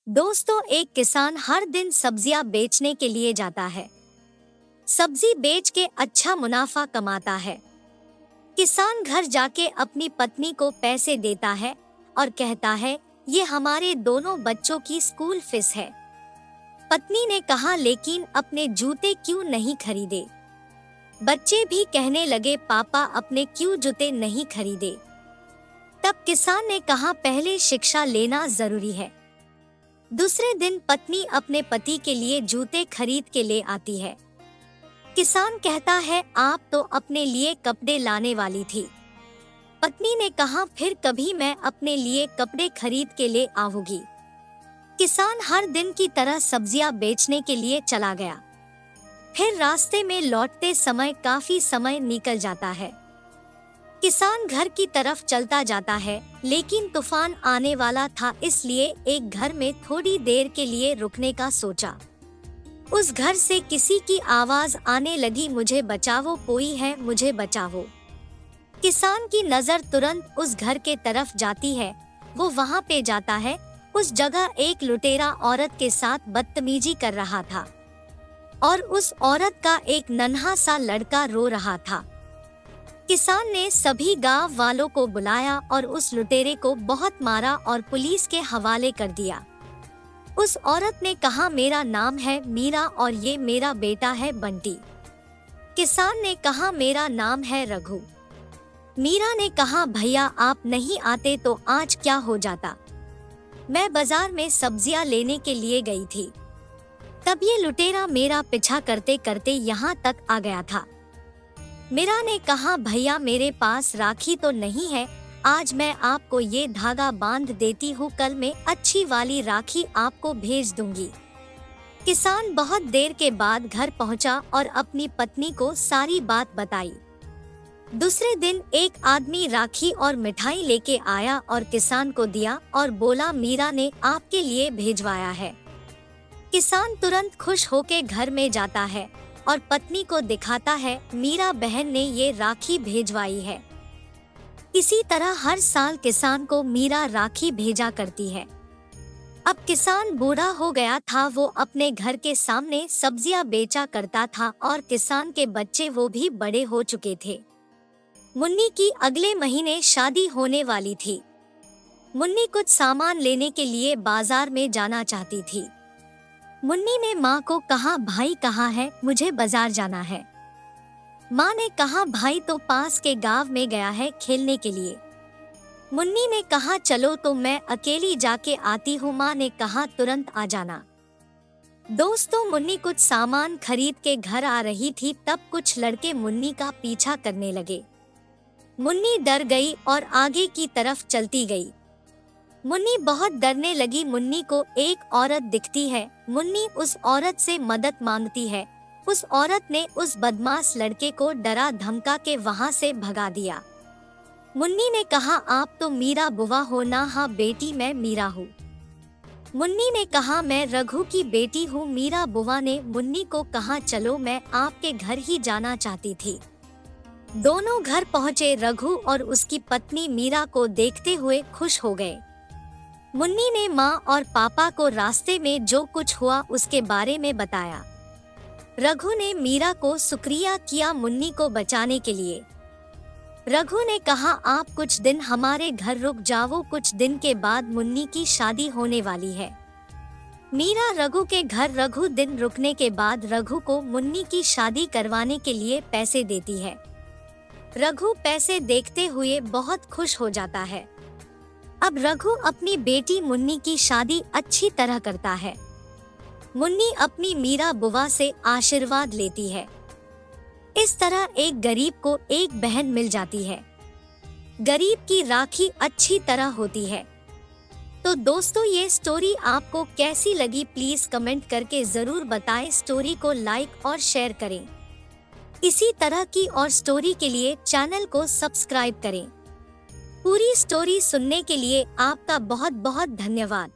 दोस्तों, एक किसान हर दिन सब्जियां बेचने के लिए जाता है। सब्जी बेच के अच्छा मुनाफा कमाता है। किसान घर जाके अपनी पत्नी को पैसे देता है और कहता है, ये हमारे दोनों बच्चों की स्कूल फीस है। पत्नी ने कहा, लेकिन अपने जूते क्यों नहीं खरीदे? बच्चे भी कहने लगे, पापा अपने क्यों जूते नहीं खरीदे? तब किसान ने कहा, पहले शिक्षा लेना जरूरी है। दूसरे दिन पत्नी अपने पति के लिए जूते खरीद के ले आती है। किसान कहता है, आप तो अपने लिए कपड़े लाने वाली थी। पत्नी ने कहा, फिर कभी मैं अपने लिए कपड़े खरीद के ले आऊंगी। किसान हर दिन की तरह सब्जियां बेचने के लिए चला गया। फिर रास्ते में लौटते समय काफी समय निकल जाता है। किसान घर की तरफ चलता जाता है, लेकिन तूफान आने वाला था, इसलिए एक घर में थोड़ी देर के लिए रुकने का सोचा। उस घर से किसी की आवाज आने लगी, मुझे बचाओ, कोई है, मुझे बचाओ। किसान की नजर तुरंत उस घर के तरफ जाती है। वो वहां पे जाता है। उस जगह एक लुटेरा औरत के साथ बदतमीजी कर रहा था और उस औरत का एक नन्हा सा लड़का रो रहा था। किसान ने सभी गांव वालों को बुलाया और उस लुटेरे को बहुत मारा और पुलिस के हवाले कर दिया। उस औरत ने कहा, मेरा नाम है मीरा और ये मेरा बेटा है बंटी। किसान ने कहा, मेरा नाम है रघु। मीरा ने कहा, भैया आप नहीं आते तो आज क्या हो जाता? मैं बाजार में सब्जियां लेने के लिए गई थी। तब ये लुटेरा मेरा पीछा करते करते यहाँ तक आ गया था। मीरा ने कहा, भैया मेरे पास राखी तो नहीं है, आज मैं आपको ये धागा बांध देती हूँ, कल मैं अच्छी वाली राखी आपको भेज दूंगी। किसान बहुत देर के बाद घर पहुँचा और अपनी पत्नी को सारी बात बताई। दूसरे दिन एक आदमी राखी और मिठाई लेके आया और किसान को दिया और बोला, मीरा ने आपके लिए भेजवाया है। किसान तुरंत खुश होके घर में जाता है और पत्नी को दिखाता है, मीरा बहन ने ये राखी भेजवाई है। इसी तरह हर साल किसान को मीरा राखी भेजा करती है। अब किसान बूढ़ा हो गया था। वो अपने घर के सामने सब्जियां बेचा करता था और किसान के बच्चे वो भी बड़े हो चुके थे। मुन्नी की अगले महीने शादी होने वाली थी। मुन्नी कुछ सामान लेने के लिए बाजार में जाना चाहती थी। मुन्नी ने माँ को कहा, भाई कहाँ है, मुझे बाजार जाना है। माँ ने कहा, भाई तो पास के गांव में गया है खेलने के लिए। मुन्नी ने कहा, चलो तो मैं अकेली जाके आती हूँ। माँ ने कहा, तुरंत आ जाना। दोस्तों, मुन्नी कुछ सामान खरीद के घर आ रही थी, तब कुछ लड़के मुन्नी का पीछा करने लगे। मुन्नी डर गई और आगे की तरफ चलती गई। मुन्नी बहुत डरने लगी। मुन्नी को एक औरत दिखती है। मुन्नी उस औरत से मदद मांगती है। उस औरत ने उस बदमाश लड़के को डरा धमका के वहां से भगा दिया। मुन्नी ने कहा, आप तो मीरा बुआ हो ना? हाँ बेटी, मैं मीरा हूँ। मुन्नी ने कहा, मैं रघु की बेटी हूँ। मीरा बुआ ने मुन्नी को कहा, चलो मैं आपके घर ही जाना चाहती थी। दोनों घर पहुँचे। रघु और उसकी पत्नी मीरा को देखते हुए खुश हो गए। मुन्नी ने माँ और पापा को रास्ते में जो कुछ हुआ उसके बारे में बताया। रघु ने मीरा को शुक्रिया किया मुन्नी को बचाने के लिए। रघु ने कहा, आप कुछ दिन हमारे घर रुक जाओ, कुछ दिन के बाद मुन्नी की शादी होने वाली है। मीरा रघु के घर रघु दिन रुकने के बाद रघु को मुन्नी की शादी करवाने के लिए पैसे देती है। रघु पैसे देखते हुए बहुत खुश हो जाता है। अब रघु अपनी बेटी मुन्नी की शादी अच्छी तरह करता है। मुन्नी अपनी मीरा बुआ से आशीर्वाद लेती है। इस तरह एक गरीब को एक बहन मिल जाती है। गरीब की राखी अच्छी तरह होती है। तो दोस्तों, ये स्टोरी आपको कैसी लगी प्लीज कमेंट करके जरूर बताएं। स्टोरी को लाइक और शेयर करें। इसी तरह की और स्टोरी के लिए चैनल को सब्सक्राइब करें। पूरी स्टोरी सुनने के लिए आपका बहुत बहुत धन्यवाद।